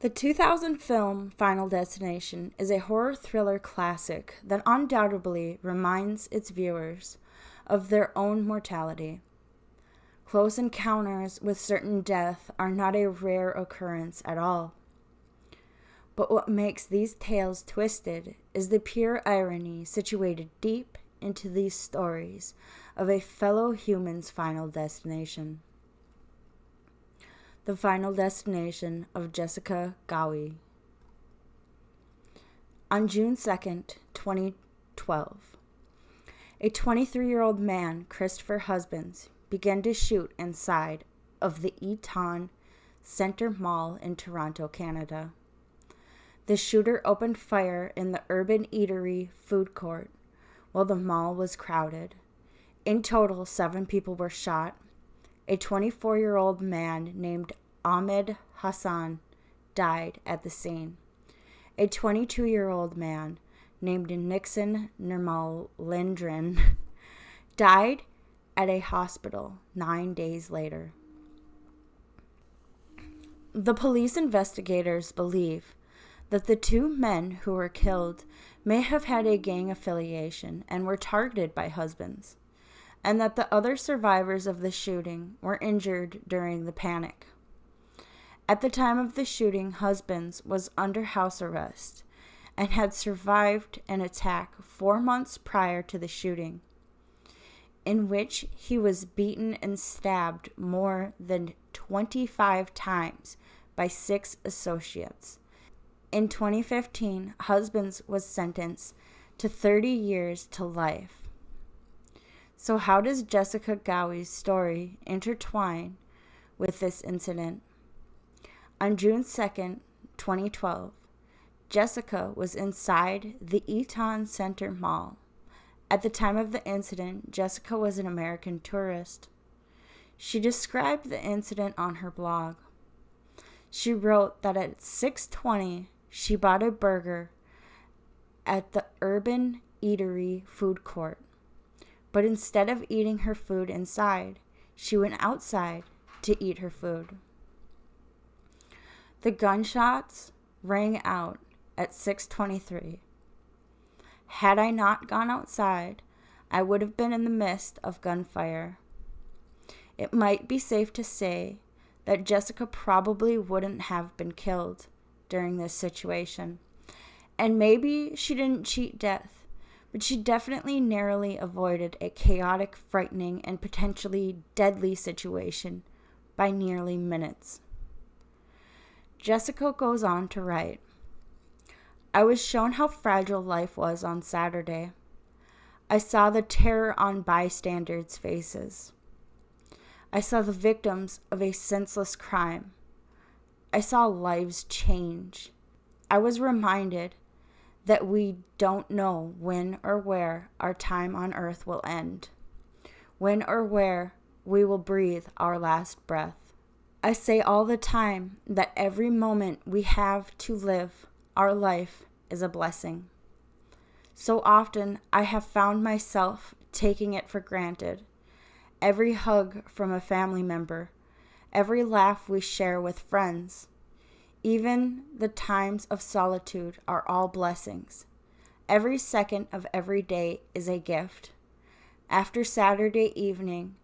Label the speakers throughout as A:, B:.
A: The 2000 film Final Destination is a horror thriller classic that undoubtedly reminds its viewers of their own mortality. Close encounters with certain death are not a rare occurrence at all. But what makes these tales twisted is the pure irony situated deep into these stories of a fellow human's final destination. The Final Destination of Jessica Ghawi. On June 2nd, 2012, a 23-year-old man, Christopher Husbands, began to shoot inside of the Eaton Centre Mall in Toronto, Canada. The shooter opened fire in the Urban Eatery food court while the mall was crowded. In total, 7 people were shot. A 24-year-old man named Ahmed Hassan died at the scene. A 22-year-old man named Nixon Nirmalendran died at a hospital 9 days later. The police investigators believe that the 2 men who were killed may have had a gang affiliation and were targeted by Husbands, and that the other survivors of the shooting were injured during the panic. At the time of the shooting, Husbands was under house arrest and had survived an attack 4 months prior to the shooting, in which he was beaten and stabbed more than 25 times by 6 associates. In 2015, Husbands was sentenced to 30 years to life. So how does Jessica Ghawi's story intertwine with this incident? On June 2nd, 2012, Jessica was inside the Eaton Centre Mall. At the time of the incident, Jessica was an American tourist. She described the incident on her blog. She wrote that at 6:20, she bought a burger at the Urban Eatery food court. But instead of eating her food inside, she went outside to eat her food. The gunshots rang out at 6:23. Had I not gone outside, I would have been in the midst of gunfire. It might be safe to say that Jessica probably wouldn't have been killed during this situation. And maybe she didn't cheat death, but she definitely narrowly avoided a chaotic, frightening, and potentially deadly situation by nearly minutes. Jessica goes on to write, I was shown how fragile life was on Saturday. I saw the terror on bystanders' faces. I saw the victims of a senseless crime. I saw lives change. I was reminded that we don't know when or where our time on earth will end, when or where we will breathe our last breath. I say all the time that every moment we have to live our life is a blessing. So often I have found myself taking it for granted. Every hug from a family member, every laugh we share with friends, even the times of solitude are all blessings. Every second of every day is a gift. After Saturday evening,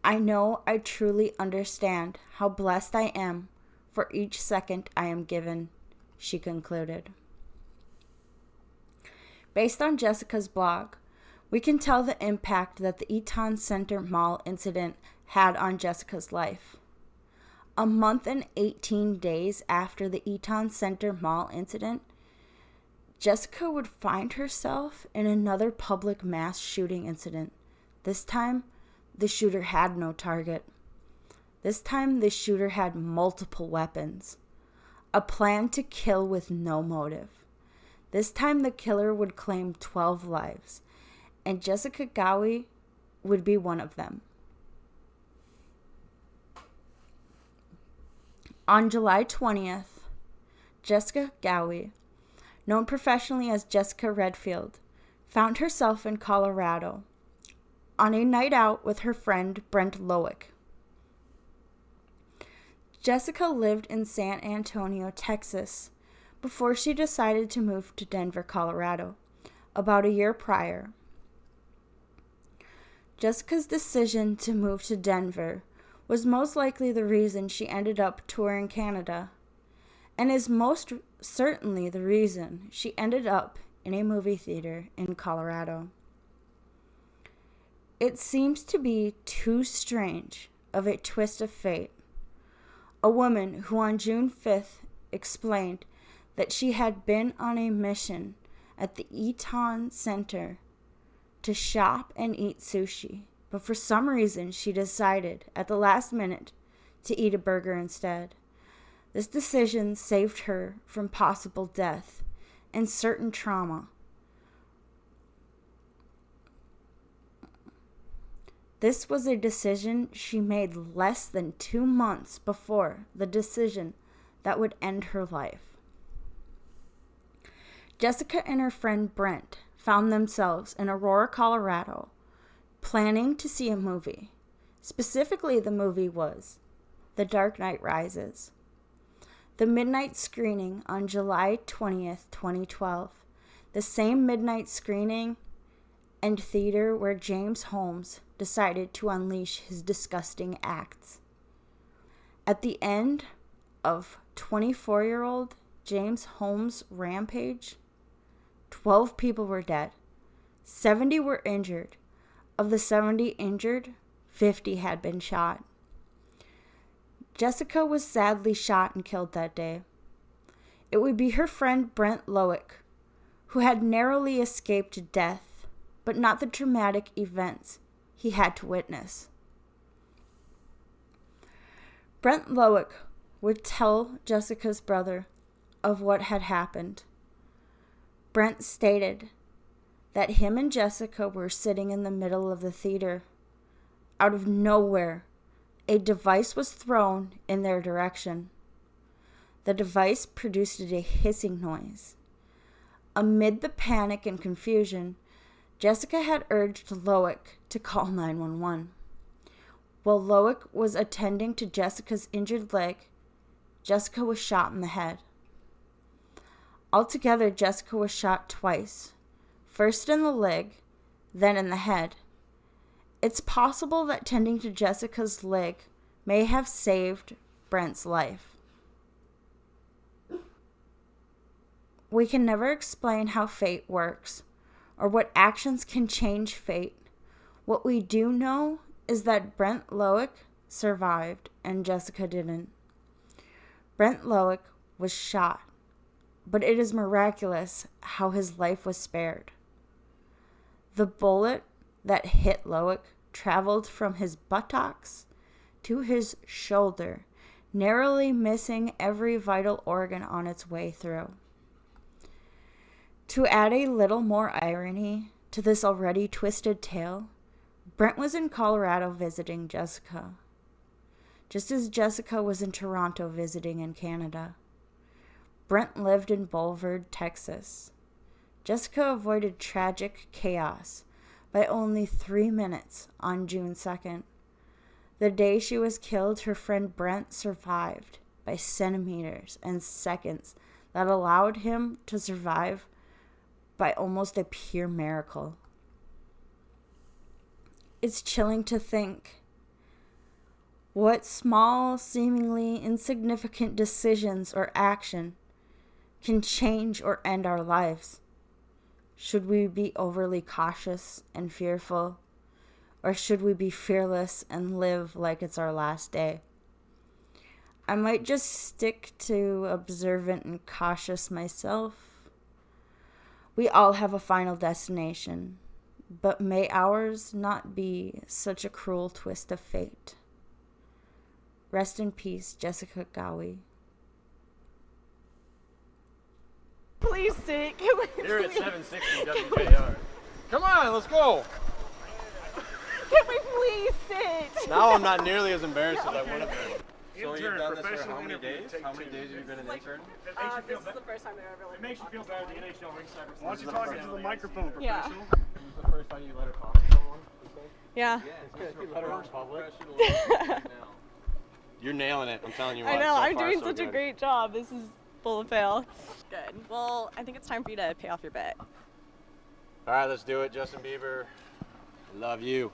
A: I know I truly understand how blessed I am for each second I am given, she concluded. Based on Jessica's blog, we can tell the impact that the Eaton Centre Mall incident had on Jessica's life. A month and 18 days after the Eaton Centre Mall incident, Jessica would find herself in another public mass shooting incident. This time, the shooter had no target. This time, the shooter had multiple weapons. A plan to kill with no motive. This time, the killer would claim 12 lives, and Jessica Ghawi would be one of them. On July 20th, Jessica Ghawi, known professionally as Jessica Redfield, found herself in Colorado on a night out with her friend Brent Lowick. Jessica lived in San Antonio, Texas, before she decided to move to Denver, Colorado, about a year prior. Jessica's decision to move to Denver was most likely the reason she ended up touring Canada, and is most certainly the reason she ended up in a movie theater in Colorado. It seems to be too strange of a twist of fate. A woman who on June 5th explained that she had been on a mission at the Eaton Center to shop and eat sushi, but for some reason she decided at the last minute to eat a burger instead. This decision saved her from possible death and certain trauma. This was a decision she made less than 2 months before the decision that would end her life. Jessica and her friend Brent found themselves in Aurora, Colorado, planning to see a movie. Specifically, the movie was The Dark Knight Rises. The midnight screening on July 20th, 2012, the same midnight screening and theater where James Holmes decided to unleash his disgusting acts. At the end of 24-year-old James Holmes' rampage, 12 people were dead. 70 were injured. Of the 70 injured, 50 had been shot. Jessica was sadly shot and killed that day. It would be her friend Brent Lowick, who had narrowly escaped death, but not the traumatic events he had to witness. Brent Lowick would tell Jessica's brother of what had happened. Brent stated that him and Jessica were sitting in the middle of the theater. Out of nowhere, a device was thrown in their direction. The device produced a hissing noise. Amid the panic and confusion, Jessica had urged Lowick to call 911. While Lowick was attending to Jessica's injured leg, Jessica was shot in the head. Altogether, Jessica was shot twice, first in the leg, then in the head. It's possible that tending to Jessica's leg may have saved Brent's life. We can never explain how fate works or what actions can change fate. What we do know is that Brent Lowick survived and Jessica didn't. Brent Lowick was shot, but it is miraculous how his life was spared. The bullet that hit Lowick traveled from his buttocks to his shoulder, narrowly missing every vital organ on its way through. To add a little more irony to this already twisted tale, Brent was in Colorado visiting Jessica, just as Jessica was in Toronto visiting in Canada. Brent lived in Boulevard, Texas. Jessica avoided tragic chaos by only 3 minutes on June 2nd. The day she was killed, her friend Brent survived by centimeters and seconds that allowed him to survive by almost a pure miracle. It's chilling to think what small, seemingly insignificant decisions or action can change or end our lives. Should we be overly cautious and fearful, or should we be fearless and live like it's our last day? I might just stick to observant and cautious myself. We all have a final destination, but may ours not be such a cruel twist of fate. Rest in peace, Jessica Ghawi.
B: Please sit.
C: Here at 760 WJR. Come on, let's go.
B: Can we please sit?
C: Now I'm not nearly as embarrassed as I would have been. So
D: Intern,
C: you've done this for
D: professional
C: how many
D: interview,
C: days?
D: take
C: How many
D: two.
C: days have you been an intern?
B: This is the first time I've ever
D: It makes you feel better at the NHL ringside.
C: Why don't you talk into the
D: microphone,
B: Yeah.
D: professional?
C: This is the first time you let her talk to someone?
B: Yeah.
C: Let her in public.
D: Do
C: You're nailing it. I'm telling you what.
B: I know,
C: so
B: I'm
C: far,
B: doing
C: so
B: such a
C: good.
B: great job. This is full of fail. Good. Well, I think it's time for you to pay off your bet.
C: All right, let's do it, Justin Bieber. Love you.